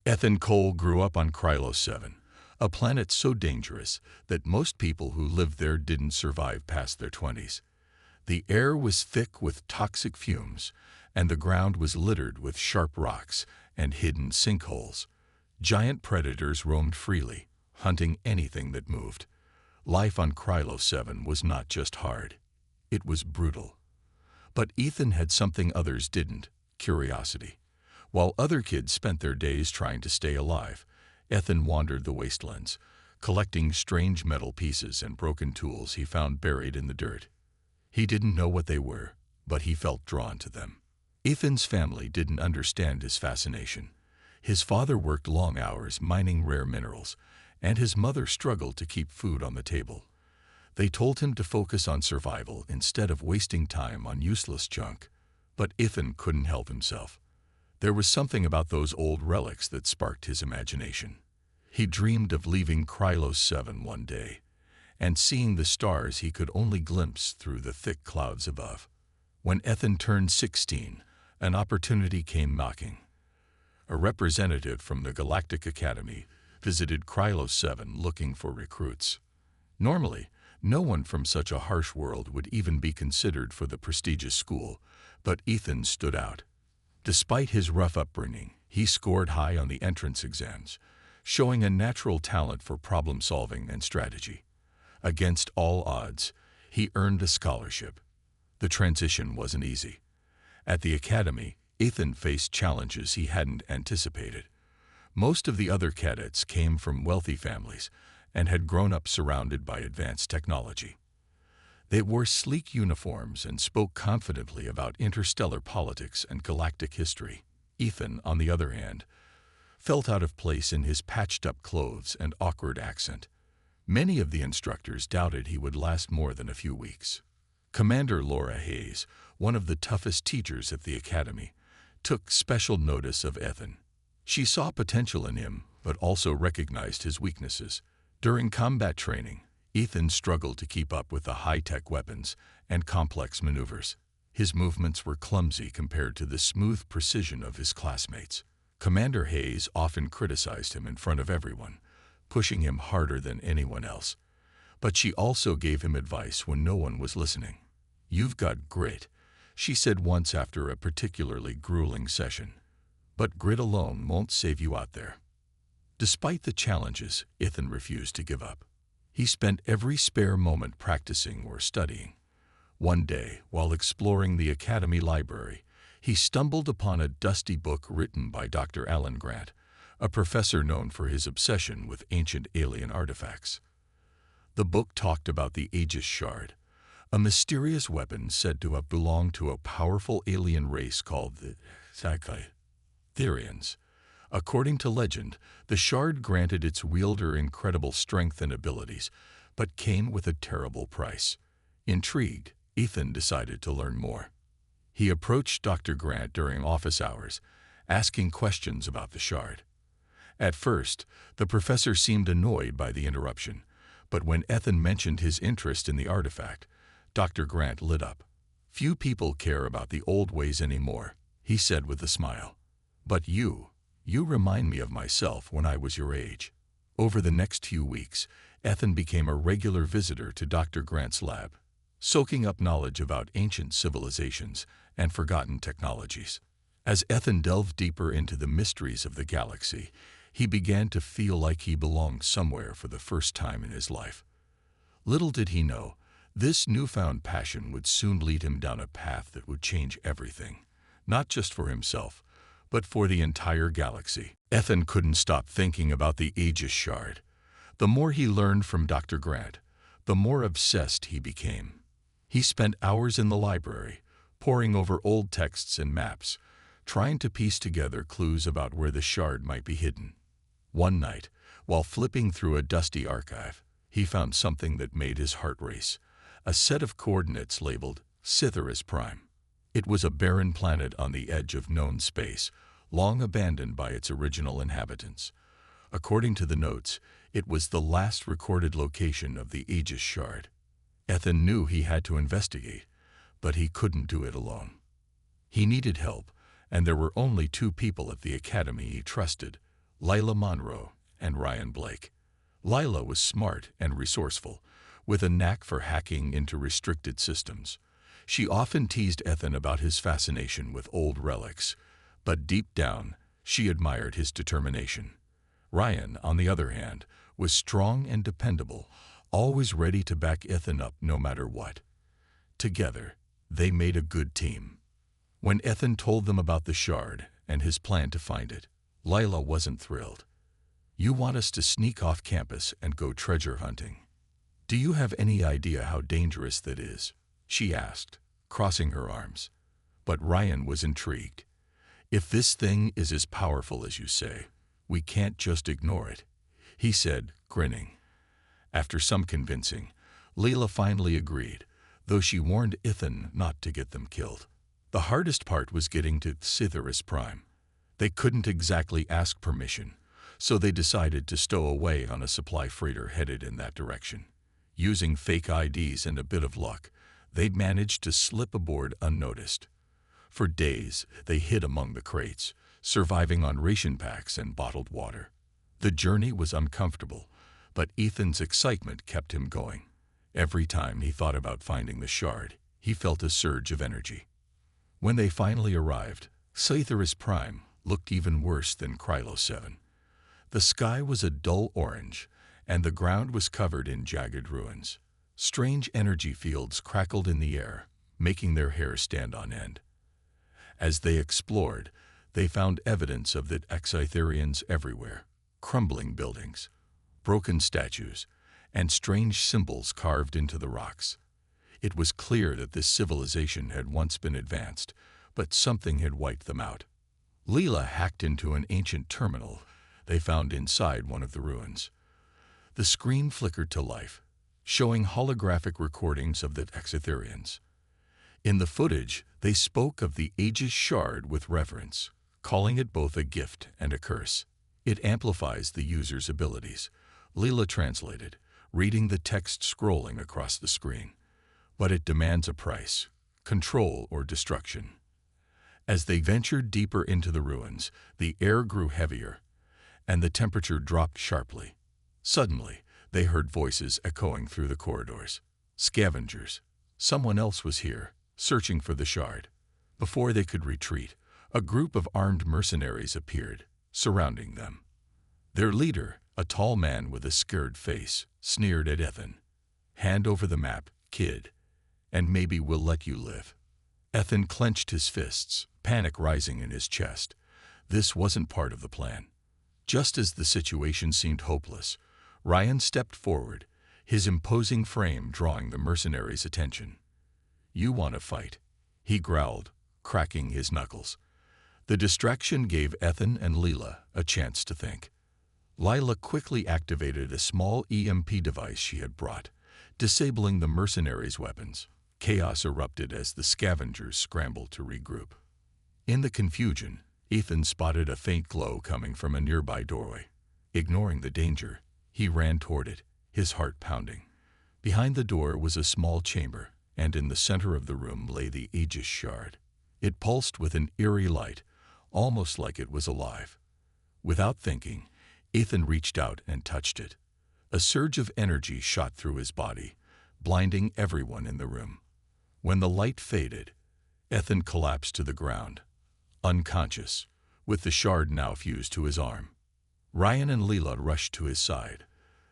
Ethan Cole grew up on Krylos 7, a planet so dangerous that most people who lived there didn't survive past their 20s. The air was thick with toxic fumes, and the ground was littered with sharp rocks and hidden sinkholes. Giant predators roamed freely, hunting anything that moved. Life on Krylos 7 was not just hard. It was brutal. But Ethan had something others didn't: curiosity. While other kids spent their days trying to stay alive, Ethan wandered the wastelands, collecting strange metal pieces and broken tools he found buried in the dirt. He didn't know what they were, but he felt drawn to them. Ethan's family didn't understand his fascination. His father worked long hours mining rare minerals, and his mother struggled to keep food on the table. They told him to focus on survival instead of wasting time on useless junk. But Ethan couldn't help himself. There was something about those old relics that sparked his imagination. He dreamed of leaving Krylos 7 one day, and seeing the stars he could only glimpse through the thick clouds above. When Ethan turned 16, an opportunity came knocking. A representative from the Galactic Academy visited Krylos 7 looking for recruits. Normally, no one from such a harsh world would even be considered for the prestigious school, but Ethan stood out. Despite his rough upbringing, he scored high on the entrance exams, showing a natural talent for problem-solving and strategy. Against all odds, he earned a scholarship. The transition wasn't easy. At the academy, Ethan faced challenges he hadn't anticipated. Most of the other cadets came from wealthy families and had grown up surrounded by advanced technology. They wore sleek uniforms and spoke confidently about interstellar politics and galactic history. Ethan, on the other hand, felt out of place in his patched-up clothes and awkward accent. Many of the instructors doubted he would last more than a few weeks. Commander Laura Hayes, one of the toughest teachers at the academy, took special notice of Ethan. She saw potential in him, but also recognized his weaknesses. During combat training, Ethan struggled to keep up with the high-tech weapons and complex maneuvers. His movements were clumsy compared to the smooth precision of his classmates. Commander Hayes often criticized him in front of everyone, pushing him harder than anyone else. But she also gave him advice when no one was listening. "You've got grit," she said once after a particularly grueling session. "But grit alone won't save you out there." Despite the challenges, Ethan refused to give up. He spent every spare moment practicing or studying. One day, while exploring the academy library, he stumbled upon a dusty book written by Dr. Alan Grant, a professor known for his obsession with ancient alien artifacts. The book talked about the Aegis Shard, a mysterious weapon said to have belonged to a powerful alien race called the Sci-Fi Therians. According to legend, the shard granted its wielder incredible strength and abilities, but came with a terrible price. Intrigued, Ethan decided to learn more. He approached Dr. Grant during office hours, asking questions about the shard. At first, the professor seemed annoyed by the interruption, but when Ethan mentioned his interest in the artifact, Dr. Grant lit up. "Few people care about the old ways anymore," he said with a smile. "But you remind me of myself when I was your age." Over the next few weeks, Ethan became a regular visitor to Dr. Grant's lab, soaking up knowledge about ancient civilizations and forgotten technologies. As Ethan delved deeper into the mysteries of the galaxy, he began to feel like he belonged somewhere for the first time in his life. Little did he know, this newfound passion would soon lead him down a path that would change everything, not just for himself, but for the entire galaxy. Ethan couldn't stop thinking about the Aegis Shard. The more he learned from Dr. Grant, the more obsessed he became. He spent hours in the library, poring over old texts and maps, trying to piece together clues about where the shard might be hidden. One night, while flipping through a dusty archive, he found something that made his heart race: a set of coordinates labeled Scytherus Prime. It was a barren planet on the edge of known space, long abandoned by its original inhabitants. According to the notes, it was the last recorded location of the Aegis Shard. Ethan knew he had to investigate, but he couldn't do it alone. He needed help, and there were only two people at the academy he trusted: Lila Monroe, and Ryan Blake. Lila was smart and resourceful, with a knack for hacking into restricted systems. She often teased Ethan about his fascination with old relics, but deep down, she admired his determination. Ryan, on the other hand, was strong and dependable, always ready to back Ethan up no matter what. Together, they made a good team. When Ethan told them about the shard and his plan to find it, Lila wasn't thrilled. "You want us to sneak off campus and go treasure hunting. Do you have any idea how dangerous that is?" she asked, crossing her arms. But Ryan was intrigued. "If this thing is as powerful as you say, we can't just ignore it," he said, grinning. After some convincing, Leela finally agreed, though she warned Ethan not to get them killed. The hardest part was getting to Scytherus Prime. They couldn't exactly ask permission, so they decided to stow away on a supply freighter headed in that direction. Using fake IDs and a bit of luck, they'd managed to slip aboard unnoticed. For days, they hid among the crates, surviving on ration packs and bottled water. The journey was uncomfortable, but Ethan's excitement kept him going. Every time he thought about finding the shard, he felt a surge of energy. When they finally arrived, Scytherus Prime looked even worse than Krylo 7. The sky was a dull orange, and the ground was covered in jagged ruins. Strange energy fields crackled in the air, making their hair stand on end. As they explored, they found evidence of the Excytherians everywhere: crumbling buildings, broken statues, and strange symbols carved into the rocks. It was clear that this civilization had once been advanced, but something had wiped them out. Leela hacked into an ancient terminal they found inside one of the ruins. The screen flickered to life, showing holographic recordings of the Excytherians. In the footage, they spoke of the Aegis Shard with reverence, calling it both a gift and a curse. "It amplifies the user's abilities," Leela translated, reading the text scrolling across the screen. "But it demands a price: control or destruction." As they ventured deeper into the ruins, the air grew heavier, and the temperature dropped sharply. Suddenly, they heard voices echoing through the corridors. Scavengers. Someone else was here, searching for the shard. Before they could retreat, a group of armed mercenaries appeared, surrounding them. Their leader, a tall man with a scared face, sneered at Ethan. "Hand over the map, kid, and maybe we'll let you live." Ethan clenched his fists, panic rising in his chest. This wasn't part of the plan. Just as the situation seemed hopeless, Ryan stepped forward, his imposing frame drawing the mercenaries' attention. "You want to fight?" he growled, cracking his knuckles. The distraction gave Ethan and Leela a chance to think. Lila quickly activated a small EMP device she had brought, disabling the mercenaries' weapons. Chaos erupted as the scavengers scrambled to regroup. In the confusion, Ethan spotted a faint glow coming from a nearby doorway. Ignoring the danger, he ran toward it, his heart pounding. Behind the door was a small chamber, and in the center of the room lay the Aegis Shard. It pulsed with an eerie light, almost like it was alive. Without thinking, Ethan reached out and touched it. A surge of energy shot through his body, blinding everyone in the room. When the light faded, Ethan collapsed to the ground, unconscious, with the shard now fused to his arm. Ryan and Leela rushed to his side,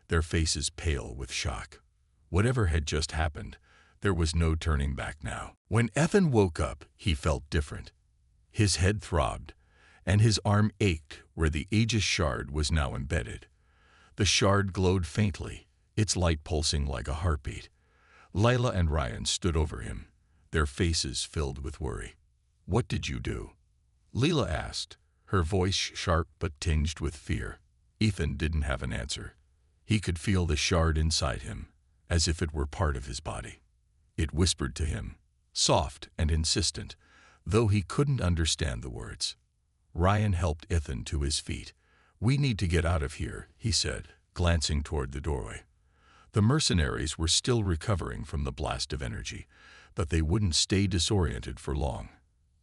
their faces pale with shock. Whatever had just happened, there was no turning back now. When Ethan woke up, he felt different. His head throbbed, and his arm ached where the Aegis Shard was now embedded. The shard glowed faintly, its light pulsing like a heartbeat. Lila and Ryan stood over him, their faces filled with worry. "What did you do?" Leela asked, her voice sharp but tinged with fear. Ethan didn't have an answer. He could feel the shard inside him, as if it were part of his body. It whispered to him, soft and insistent, though he couldn't understand the words. Ryan helped Ethan to his feet. "We need to get out of here," he said, glancing toward the doorway. The mercenaries were still recovering from the blast of energy, but they wouldn't stay disoriented for long.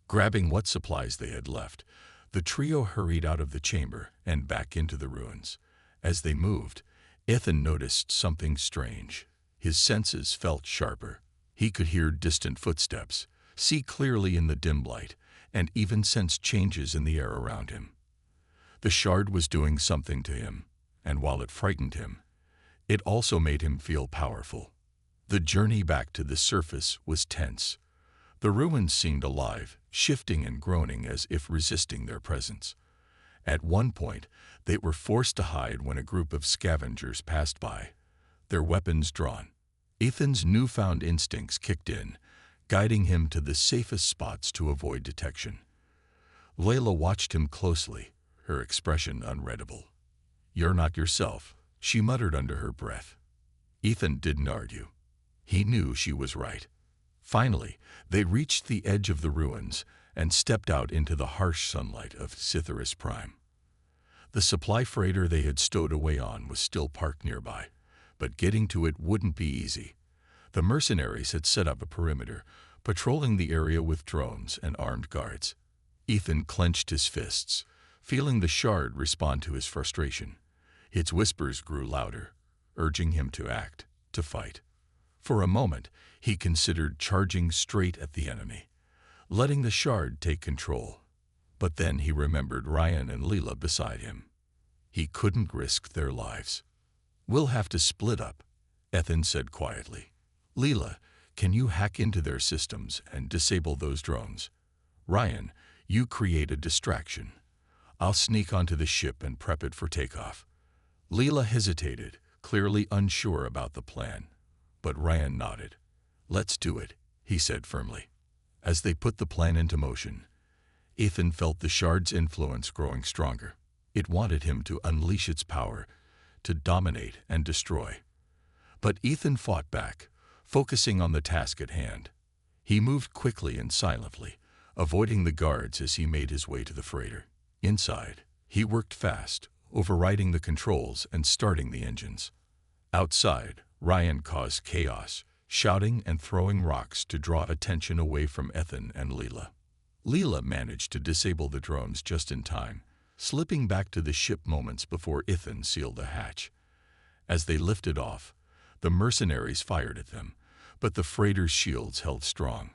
Grabbing what supplies they had left, The trio hurried out of the chamber and back into the ruins. As they moved, Ethan noticed something strange. His senses felt sharper. He could hear distant footsteps, see clearly in the dim light, and even sense changes in the air around him. The shard was doing something to him, and while it frightened him, it also made him feel powerful. The journey back to the surface was tense. The ruins seemed alive, shifting and groaning as if resisting their presence. At one point, they were forced to hide when a group of scavengers passed by, their weapons drawn. Ethan's newfound instincts kicked in, guiding him to the safest spots to avoid detection. Layla watched him closely, her expression unreadable. "You're not yourself," she muttered under her breath. Ethan didn't argue. He knew she was right. Finally, they reached the edge of the ruins and stepped out into the harsh sunlight of Scytherus Prime. The supply freighter they had stowed away on was still parked nearby, but getting to it wouldn't be easy. The mercenaries had set up a perimeter, patrolling the area with drones and armed guards. Ethan clenched his fists, feeling the shard respond to his frustration. Its whispers grew louder, urging him to act, to fight. For a moment, he considered charging straight at the enemy, letting the shard take control. But then he remembered Ryan and Leela beside him. He couldn't risk their lives. "We'll have to split up," Ethan said quietly. "Leela, can you hack into their systems and disable those drones? Ryan, you create a distraction. I'll sneak onto the ship and prep it for takeoff." Leela hesitated, clearly unsure about the plan. But Ryan nodded. "Let's do it," he said firmly. As they put the plan into motion, Ethan felt the shard's influence growing stronger. It wanted him to unleash its power, to dominate and destroy. But Ethan fought back, focusing on the task at hand. He moved quickly and silently, avoiding the guards as he made his way to the freighter. Inside, he worked fast, overriding the controls and starting the engines. Outside, Ryan caused chaos, shouting and throwing rocks to draw attention away from Ethan and Leela. Leela managed to disable the drones just in time, slipping back to the ship moments before Ethan sealed the hatch. As they lifted off, the mercenaries fired at them, but the freighter's shields held strong.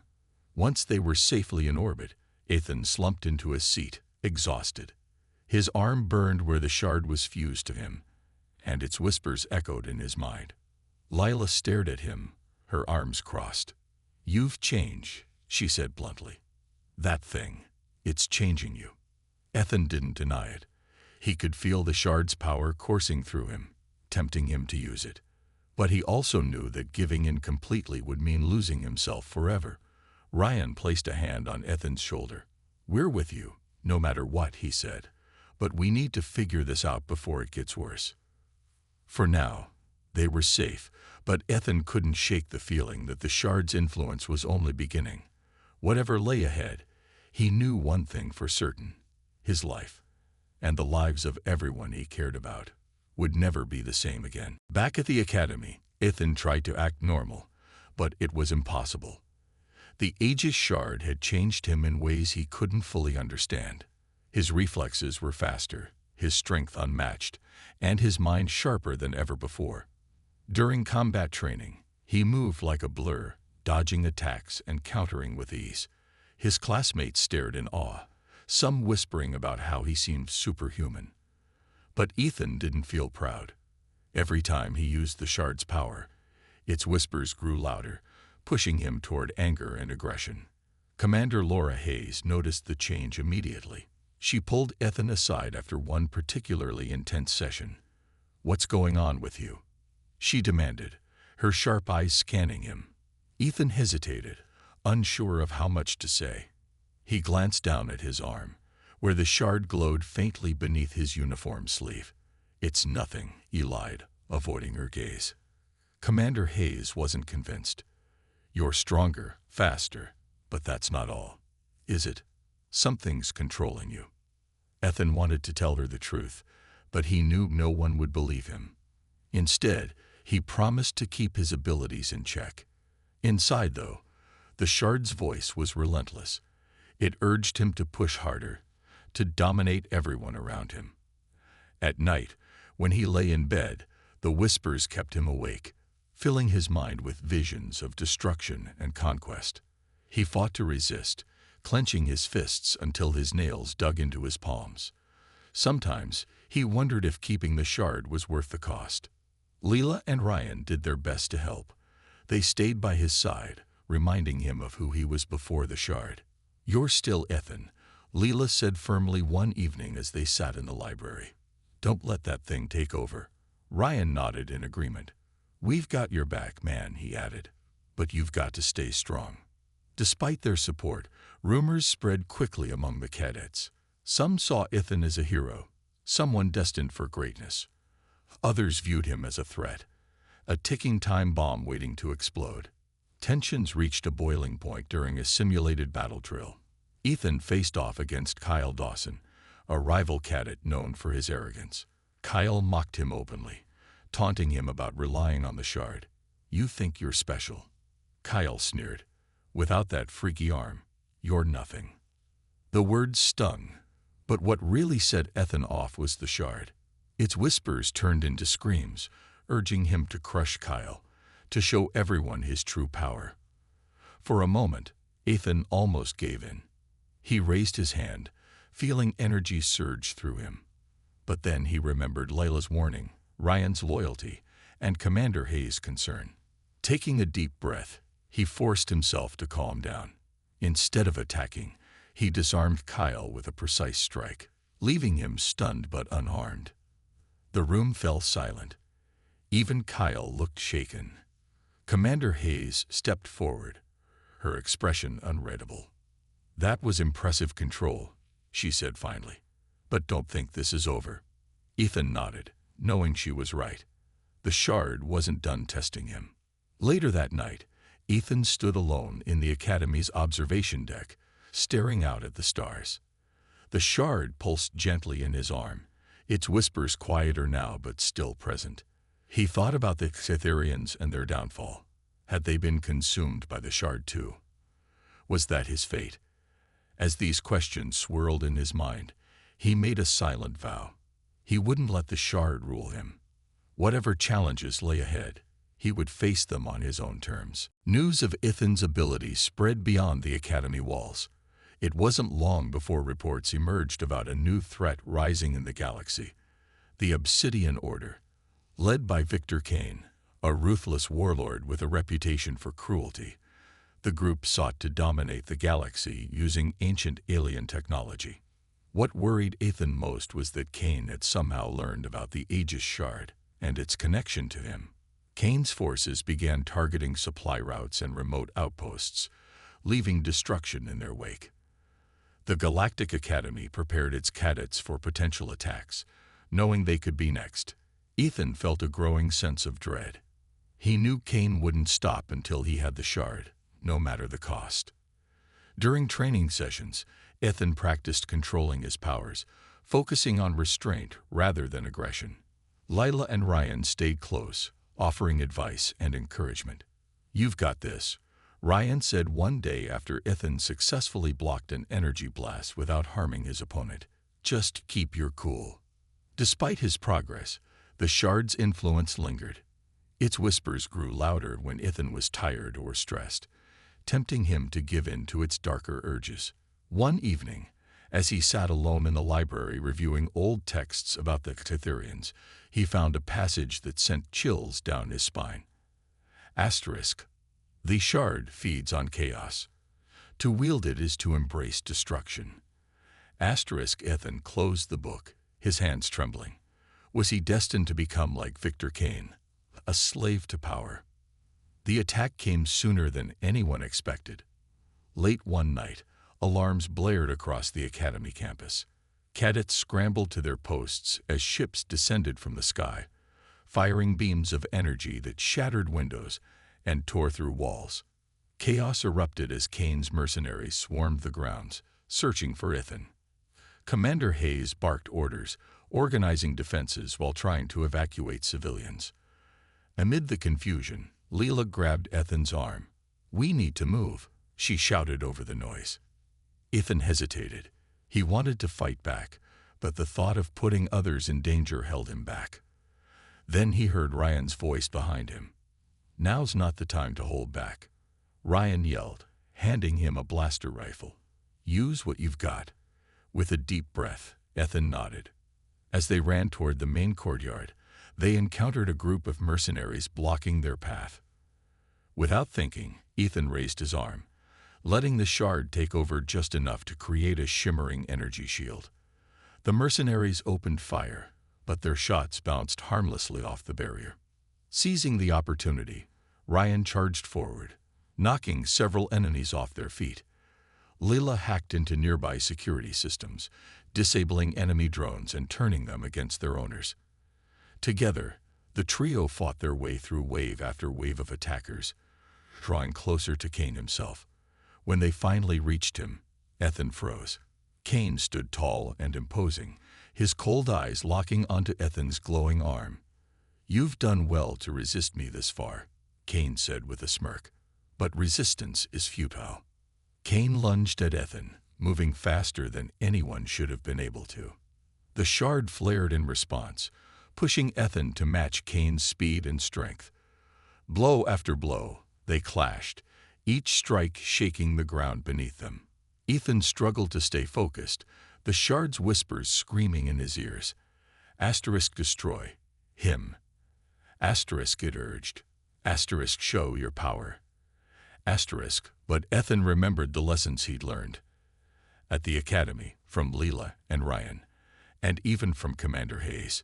Once they were safely in orbit, Ethan slumped into a seat, exhausted. His arm burned where the shard was fused to him, and its whispers echoed in his mind. Lila stared at him, her arms crossed. "You've changed," she said bluntly. "That thing, it's changing you." Ethan didn't deny it. He could feel the shard's power coursing through him, tempting him to use it. But he also knew that giving in completely would mean losing himself forever. Ryan placed a hand on Ethan's shoulder. "We're with you, no matter what," he said. "But we need to figure this out before it gets worse." For now, they were safe, but Ethan couldn't shake the feeling that the shard's influence was only beginning. Whatever lay ahead, he knew one thing for certain: his life, and the lives of everyone he cared about, would never be the same again. Back at the academy, Ethan tried to act normal, but it was impossible. The Aegis shard had changed him in ways he couldn't fully understand. His reflexes were faster, his strength unmatched, and his mind sharper than ever before. During combat training, he moved like a blur, dodging attacks and countering with ease. His classmates stared in awe, some whispering about how he seemed superhuman. But Ethan didn't feel proud. Every time he used the shard's power, its whispers grew louder, pushing him toward anger and aggression. Commander Laura Hayes noticed the change immediately. She pulled Ethan aside after one particularly intense session. "What's going on with you?" she demanded, her sharp eyes scanning him. Ethan hesitated, unsure of how much to say. He glanced down at his arm, where the shard glowed faintly beneath his uniform sleeve. "It's nothing," he lied, avoiding her gaze. Commander Hayes wasn't convinced. "You're stronger, faster, but that's not all, is it? Something's controlling you." Ethan wanted to tell her the truth, but he knew no one would believe him. Instead, he promised to keep his abilities in check. Inside, though, the shard's voice was relentless. It urged him to push harder, to dominate everyone around him. At night, when he lay in bed, the whispers kept him awake, filling his mind with visions of destruction and conquest. He fought to resist, clenching his fists until his nails dug into his palms. Sometimes he wondered if keeping the shard was worth the cost. Leela and Ryan did their best to help. They stayed by his side, reminding him of who he was before the shard. "You're still Ethan," Leela said firmly one evening as they sat in the library. "Don't let that thing take over." Ryan nodded in agreement. "We've got your back, man," he added. "But you've got to stay strong." Despite their support, rumors spread quickly among the cadets. Some saw Ethan as a hero, someone destined for greatness. Others viewed him as a threat, a ticking time bomb waiting to explode. Tensions reached a boiling point during a simulated battle drill. Ethan faced off against Kyle Dawson, a rival cadet known for his arrogance. Kyle mocked him openly, taunting him about relying on the shard. "You think you're special," Kyle sneered. "Without that freaky arm, you're nothing." The words stung, but what really set Ethan off was the shard. Its whispers turned into screams, urging him to crush Kyle, to show everyone his true power. For a moment, Ethan almost gave in. He raised his hand, feeling energy surge through him. But then he remembered Layla's warning, Ryan's loyalty, and Commander Hayes' concern. Taking a deep breath, he forced himself to calm down. Instead of attacking, he disarmed Kyle with a precise strike, leaving him stunned but unharmed. The room fell silent. Even Kyle looked shaken. Commander Hayes stepped forward, her expression unreadable. "That was impressive control," she said finally. "But don't think this is over." Ethan nodded, knowing she was right. The shard wasn't done testing him. Later that night, Ethan stood alone in the Academy's observation deck, staring out at the stars. The shard pulsed gently in his arm, its whispers quieter now but still present. He thought about the Cytherians and their downfall. Had they been consumed by the shard too? Was that his fate? As these questions swirled in his mind, he made a silent vow. He wouldn't let the shard rule him. Whatever challenges lay ahead, he would face them on his own terms. News of Ethan's abilities spread beyond the Academy walls. It wasn't long before reports emerged about a new threat rising in the galaxy: the Obsidian Order. Led by Victor Kane, a ruthless warlord with a reputation for cruelty, the group sought to dominate the galaxy using ancient alien technology. What worried Ethan most was that Kane had somehow learned about the Aegis Shard and its connection to him. Kane's forces began targeting supply routes and remote outposts, leaving destruction in their wake. The Galactic Academy prepared its cadets for potential attacks, knowing they could be next. Ethan felt a growing sense of dread. He knew Kane wouldn't stop until he had the shard, no matter the cost. During training sessions, Ethan practiced controlling his powers, focusing on restraint rather than aggression. Lila and Ryan stayed close, offering advice and encouragement. "You've got this," Ryan said one day after Ethan successfully blocked an energy blast without harming his opponent. "Just keep your cool." Despite his progress, the shard's influence lingered. Its whispers grew louder when Ethan was tired or stressed, tempting him to give in to its darker urges. One evening, as he sat alone in the library reviewing old texts about the Cytherians, he found a passage that sent chills down his spine. Asterisk. "The shard feeds on chaos. To wield it is to embrace destruction." Asterisk. Ethan closed the book, his hands trembling. Was he destined to become like Victor Kane, a slave to power? The attack came sooner than anyone expected. Late one night, alarms blared across the Academy campus. Cadets scrambled to their posts as ships descended from the sky, firing beams of energy that shattered windows and tore through walls. Chaos erupted as Kane's mercenaries swarmed the grounds, searching for Ethan. Commander Hayes barked orders, organizing defenses while trying to evacuate civilians. Amid the confusion, Leela grabbed Ethan's arm. "We need to move," she shouted over the noise. Ethan hesitated, He wanted to fight back, but the thought of putting others in danger held him back. Then he heard Ryan's voice behind him. "Now's not the time to hold back," Ryan yelled, handing him a blaster rifle. "Use what you've got." With a deep breath, Ethan nodded. As they ran toward the main courtyard, they encountered a group of mercenaries blocking their path. Without thinking, Ethan raised his arm, letting the shard take over just enough to create a shimmering energy shield. The mercenaries opened fire, but their shots bounced harmlessly off the barrier. Seizing the opportunity, Ryan charged forward, knocking several enemies off their feet. Leela hacked into nearby security systems, disabling enemy drones and turning them against their owners. Together, the trio fought their way through wave after wave of attackers, drawing closer to Kane himself. When they finally reached him, Ethan froze. Kane stood tall and imposing, his cold eyes locking onto Ethan's glowing arm. "You've done well to resist me this far," Kane said with a smirk. "But resistance is futile." Kane lunged at Ethan, moving faster than anyone should have been able to. The shard flared in response, pushing Ethan to match Kane's speed and strength. Blow after blow, they clashed, each strike shaking the ground beneath them. Ethan struggled to stay focused, the shard's whispers screaming in his ears. "Asterisk destroy. Him. Asterisk," it urged. "Asterisk show your power." Asterisk, but Ethan remembered the lessons he'd learned. At the academy, from Leela and Ryan, and even from Commander Hayes.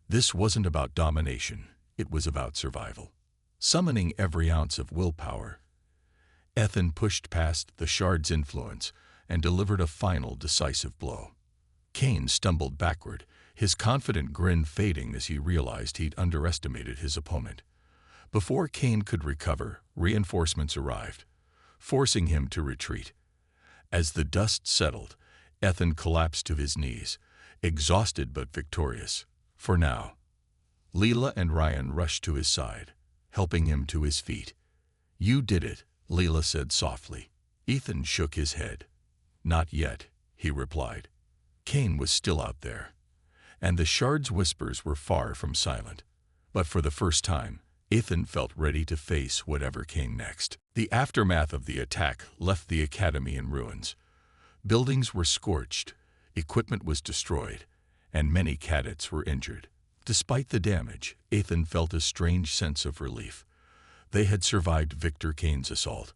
This wasn't about domination, it was about survival. Summoning every ounce of willpower, Ethan pushed past the shard's influence and delivered a final decisive blow. Kane stumbled backward, his confident grin fading as he realized he'd underestimated his opponent. Before Kane could recover, reinforcements arrived, forcing him to retreat. As the dust settled, Ethan collapsed to his knees, exhausted but victorious. For now. Leela and Ryan rushed to his side, helping him to his feet. "You did it," Leela said softly. Ethan shook his head. "Not yet," he replied. Kane was still out there, and the shard's whispers were far from silent. But for the first time, Ethan felt ready to face whatever came next. The aftermath of the attack left the academy in ruins. Buildings were scorched, equipment was destroyed, and many cadets were injured. Despite the damage, Ethan felt a strange sense of relief. They had survived Victor Kane's assault,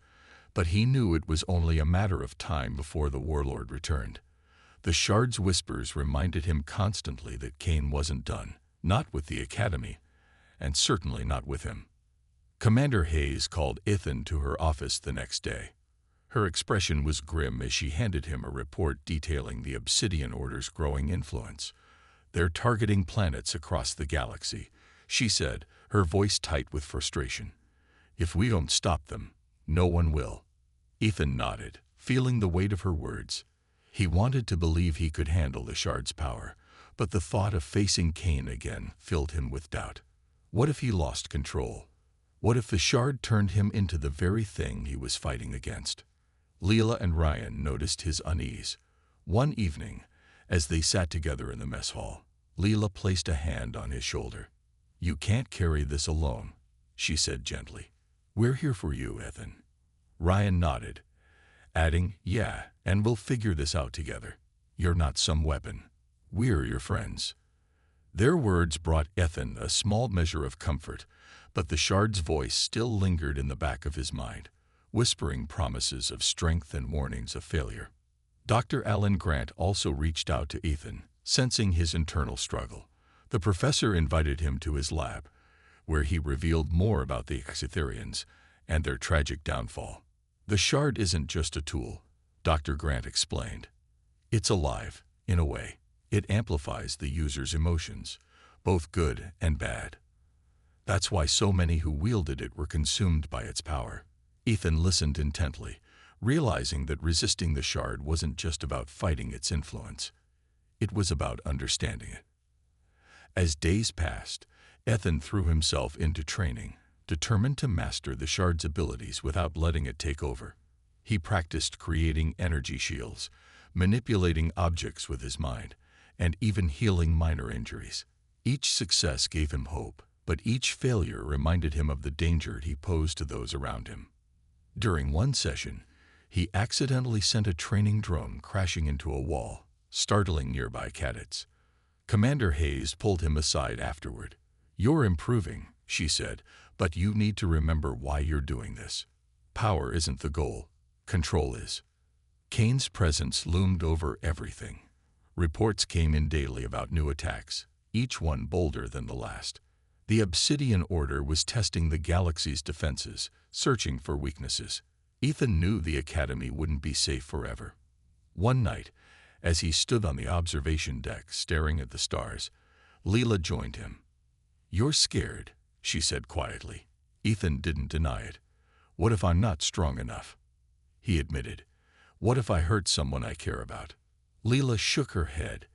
but he knew it was only a matter of time before the warlord returned. The shard's whispers reminded him constantly that Kane wasn't done, not with the academy, and certainly not with him. Commander Hayes called Ethan to her office the next day. Her expression was grim as she handed him a report detailing the Obsidian Order's growing influence. "They're targeting planets across the galaxy," she said, her voice tight with frustration. "If we don't stop them, no one will." Ethan nodded, feeling the weight of her words. He wanted to believe he could handle the shard's power, but the thought of facing Kane again filled him with doubt. What if he lost control? What if the shard turned him into the very thing he was fighting against? Leela and Ryan noticed his unease. One evening, as they sat together in the mess hall, Leela placed a hand on his shoulder. "You can't carry this alone," she said gently. "We're here for you, Ethan." Ryan nodded, adding, "Yeah, and we'll figure this out together. You're not some weapon. We're your friends." Their words brought Ethan a small measure of comfort, but the shard's voice still lingered in the back of his mind, whispering promises of strength and warnings of failure. Dr. Alan Grant also reached out to Ethan, sensing his internal struggle. The professor invited him to his lab, where he revealed more about the Exetherians and their tragic downfall. "The shard isn't just a tool," Dr. Grant explained. "It's alive, in a way. It amplifies the user's emotions, both good and bad. That's why so many who wielded it were consumed by its power." Ethan listened intently, realizing that resisting the shard wasn't just about fighting its influence. It was about understanding it. As days passed, Ethan threw himself into training, determined to master the shard's abilities without letting it take over. He practiced creating energy shields, manipulating objects with his mind, and even healing minor injuries. Each success gave him hope, but each failure reminded him of the danger he posed to those around him. During one session, he accidentally sent a training drone crashing into a wall, startling nearby cadets. Commander Hayes pulled him aside afterward. "You're improving," she said, "but you need to remember why you're doing this. Power isn't the goal. Control is." Kane's presence loomed over everything. Reports came in daily about new attacks, each one bolder than the last. The Obsidian Order was testing the galaxy's defenses, searching for weaknesses. Ethan knew the Academy wouldn't be safe forever. One night, as he stood on the observation deck staring at the stars, Leela joined him. "You're scared," she said quietly. Ethan didn't deny it. "What if I'm not strong enough?" He admitted. "What if I hurt someone I care about?" Leela shook her head.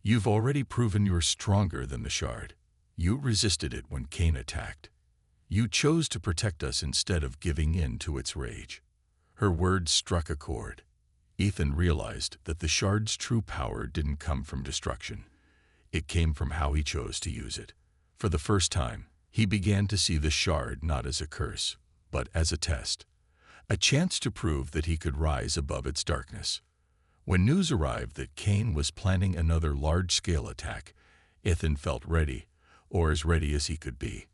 "You've already proven you're stronger than the Shard. You resisted it when Kane attacked. You chose to protect us instead of giving in to its rage." Her words struck a chord. Ethan realized that the Shard's true power didn't come from destruction. It came from how he chose to use it. For the first time, he began to see the Shard not as a curse, but as a test. A chance to prove that he could rise above its darkness. When news arrived that Kane was planning another large-scale attack, Ethan felt ready, or as ready as he could be.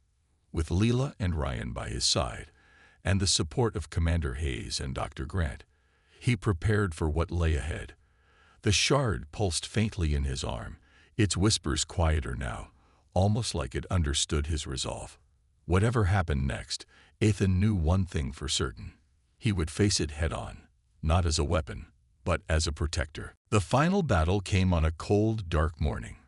With Leela and Ryan by his side, and the support of Commander Hayes and Dr. Grant, he prepared for what lay ahead. The Shard pulsed faintly in his arm, its whispers quieter now, almost like it understood his resolve. Whatever happened next, Ethan knew one thing for certain. He would face it head-on, not as a weapon, but as a protector. The final battle came on a cold, dark morning.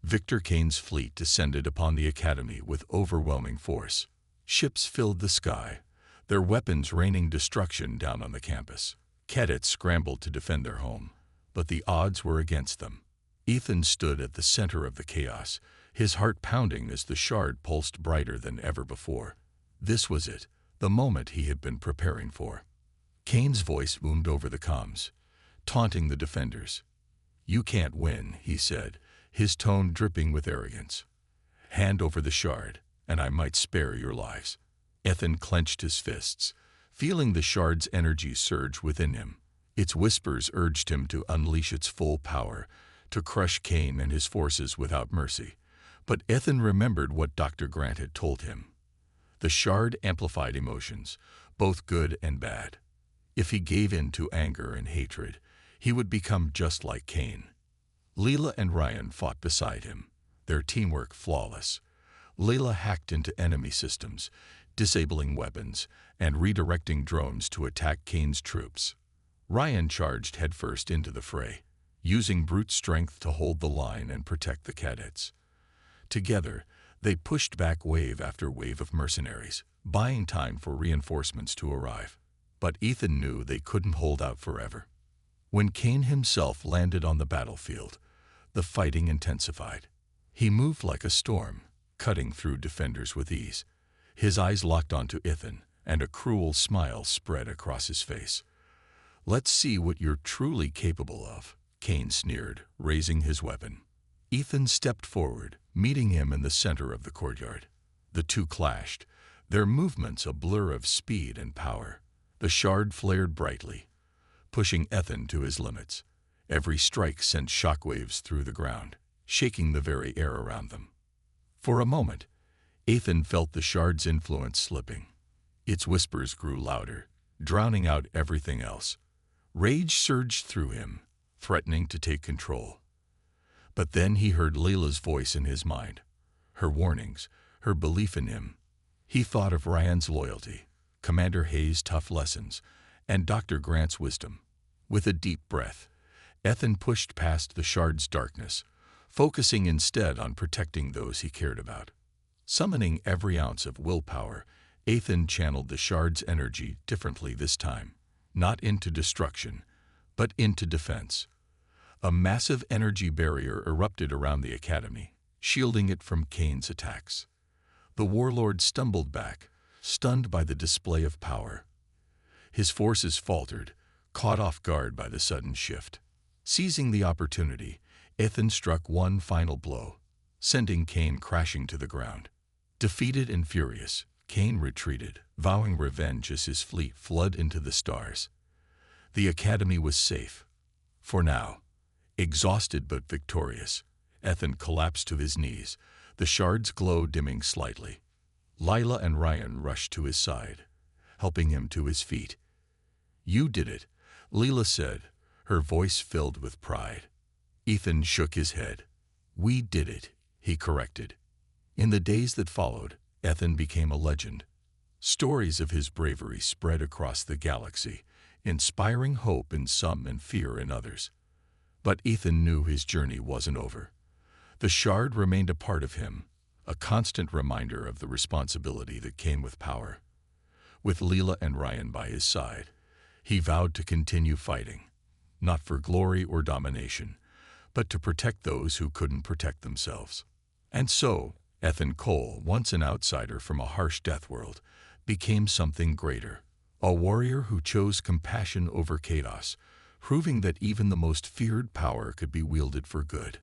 Victor Kane's fleet descended upon the Academy with overwhelming force. Ships filled the sky, their weapons raining destruction down on the campus. Cadets scrambled to defend their home, but the odds were against them. Ethan stood at the center of the chaos, his heart pounding as the Shard pulsed brighter than ever before. This was it, the moment he had been preparing for. Kane's voice boomed over the comms, taunting the defenders. "You can't win," he said, his tone dripping with arrogance. "Hand over the Shard, and I might spare your lives." Ethan clenched his fists, feeling the Shard's energy surge within him. Its whispers urged him to unleash its full power, to crush Kane and his forces without mercy. But Ethan remembered what Dr. Grant had told him. The Shard amplified emotions, both good and bad. If he gave in to anger and hatred, he would become just like Kane. Leela and Ryan fought beside him, their teamwork flawless. Leela hacked into enemy systems, disabling weapons and redirecting drones to attack Kane's troops. Ryan charged headfirst into the fray, using brute strength to hold the line and protect the cadets. Together, they pushed back wave after wave of mercenaries, buying time for reinforcements to arrive. But Ethan knew they couldn't hold out forever. When Kane himself landed on the battlefield, the fighting intensified. He moved like a storm, cutting through defenders with ease. His eyes locked onto Ethan, and a cruel smile spread across his face. "Let's see what you're truly capable of," Kane sneered, raising his weapon. Ethan stepped forward, meeting him in the center of the courtyard. The two clashed, their movements a blur of speed and power. The Shard flared brightly, pushing Ethan to his limits. Every strike sent shockwaves through the ground, shaking the very air around them. For a moment, Ethan felt the Shard's influence slipping. Its whispers grew louder, drowning out everything else. Rage surged through him, threatening to take control. But then he heard Leela's voice in his mind, her warnings, her belief in him. He thought of Ryan's loyalty, Commander Hayes' tough lessons, and Dr. Grant's wisdom. With a deep breath, Ethan pushed past the Shard's darkness, focusing instead on protecting those he cared about. Summoning every ounce of willpower, Ethan channeled the Shard's energy differently this time, not into destruction, but into defense. A massive energy barrier erupted around the Academy, shielding it from Kane's attacks. The warlord stumbled back, stunned by the display of power. His forces faltered, caught off guard by the sudden shift. Seizing the opportunity, Ethan struck one final blow, sending Kane crashing to the ground. Defeated and furious, Kane retreated, vowing revenge as his fleet fled into the stars. The Academy was safe. For now. Exhausted but victorious, Ethan collapsed to his knees, the shard's glow dimming slightly. Lila and Ryan rushed to his side, helping him to his feet. "You did it," Lila said, her voice filled with pride. Ethan shook his head. "We did it," he corrected. In the days that followed, Ethan became a legend. Stories of his bravery spread across the galaxy, inspiring hope in some and fear in others. But Ethan knew his journey wasn't over. The shard remained a part of him, a constant reminder of the responsibility that came with power. With Leela and Ryan by his side, he vowed to continue fighting, not for glory or domination, but to protect those who couldn't protect themselves. And so, Ethan Cole, once an outsider from a harsh death world, became something greater, a warrior who chose compassion over chaos, proving that even the most feared power could be wielded for good.